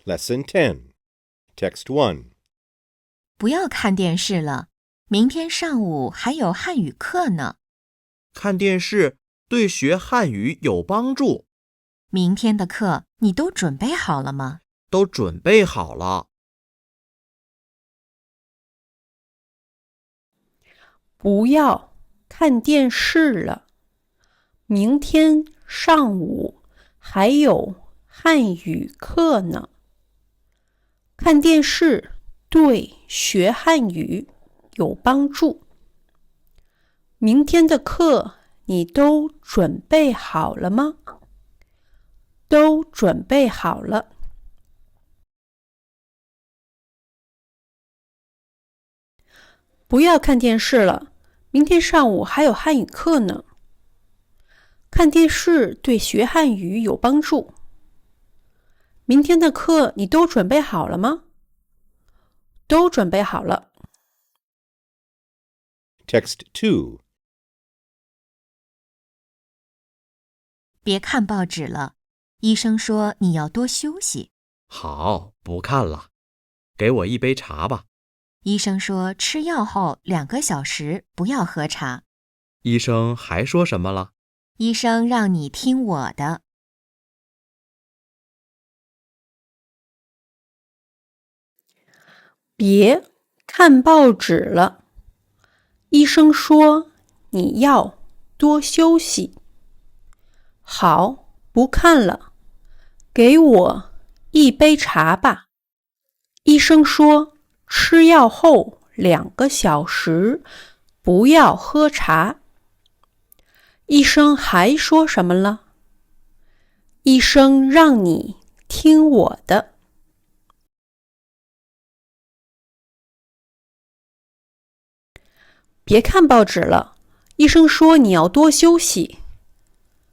Lesson 10. Text 1. 不要看电视了，明天上午还有汉语课呢。看电视对学汉语有帮助。明天的课你都准备好了吗？都准备好了。不要看电视了，明天上午还有汉语课呢。看电视对学汉语有帮助。明天的课你都准备好了吗？都准备好了。不要看电视了，明天上午还有汉语课呢。看电视对学汉语有帮助。明天的课你都准备好了吗？都准备好了。Text 2. 别看报纸了，医生说你要多休息。好，不看了。给我一杯茶吧。医生说吃药后2个小时不要喝茶。医生还说什么了？医生让你听我的。别看报纸了，医生说你要多休息。好，不看了。给我一杯茶吧。医生说吃药后2个小时不要喝茶。医生还说什么了？医生让你听我的。别看报纸了，医生说你要多休息。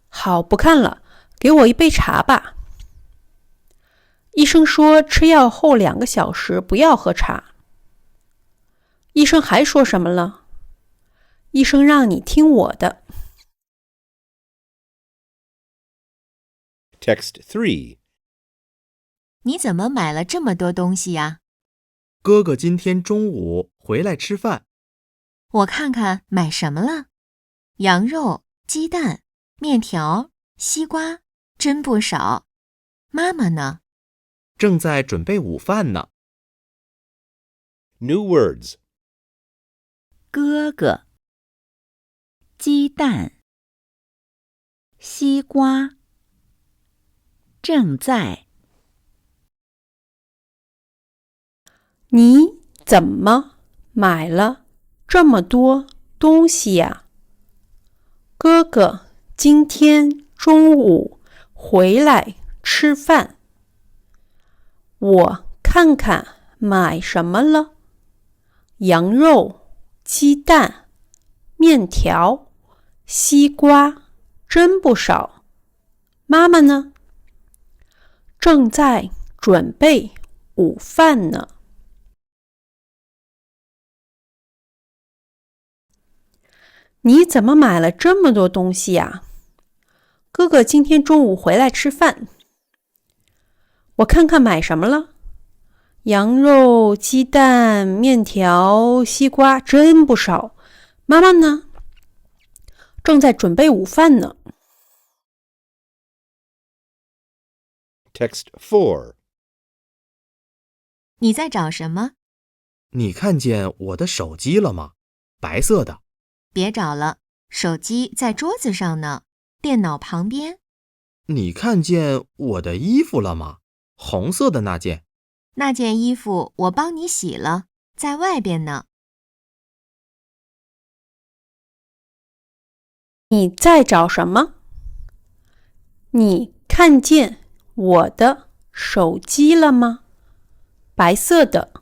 好，不看了，给我一杯茶吧。医生说吃药后2个小时不要喝茶。医生还说什么了？医生让你听我的。Text 3. 你怎么买了这么多东西呀？哥哥今天中午回来吃饭。我看看买什么了。羊肉、鸡蛋、面条、西瓜，真不少。妈妈呢？正在准备午饭呢。New words. 哥哥，鸡蛋，西瓜，正在。你怎么买了这么多东西呀？哥哥今天中午回来吃饭。我看看买什么了。羊肉、鸡蛋、面条、西瓜，真不少。妈妈呢？正在准备午饭呢。你怎么买了这么多东西呀？哥哥今天中午回来吃饭。我看看买什么了。羊肉、鸡蛋、面条、西瓜，真不少。妈妈呢？正在准备午饭呢。Text 4. 你在找什么？你看见我的手机了吗？白色的。别找了，手机在桌子上呢，电脑旁边。你看见我的衣服了吗？红色的那件。那件衣服我帮你洗了，在外边呢。你在找什么？你看见我的手机了吗？白色的。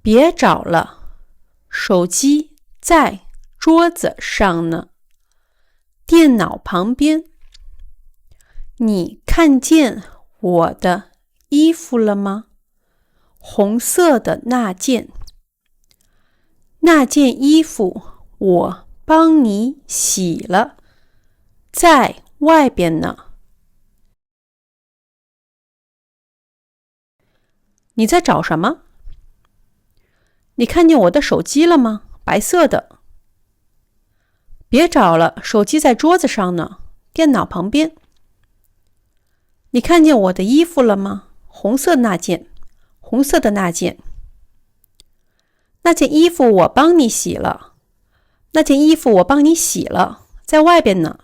别找了，手机在桌子上呢，电脑旁边。你看见我的衣服了吗？红色的那件。那件衣服我帮你洗了，在外边呢。你在找什么？你看见我的手机了吗？白色的。别找了，手机在桌子上呢，电脑旁边。你看见我的衣服了吗？红色那件，红色的那件。那件衣服我帮你洗了，那件衣服我帮你洗了，在外边呢。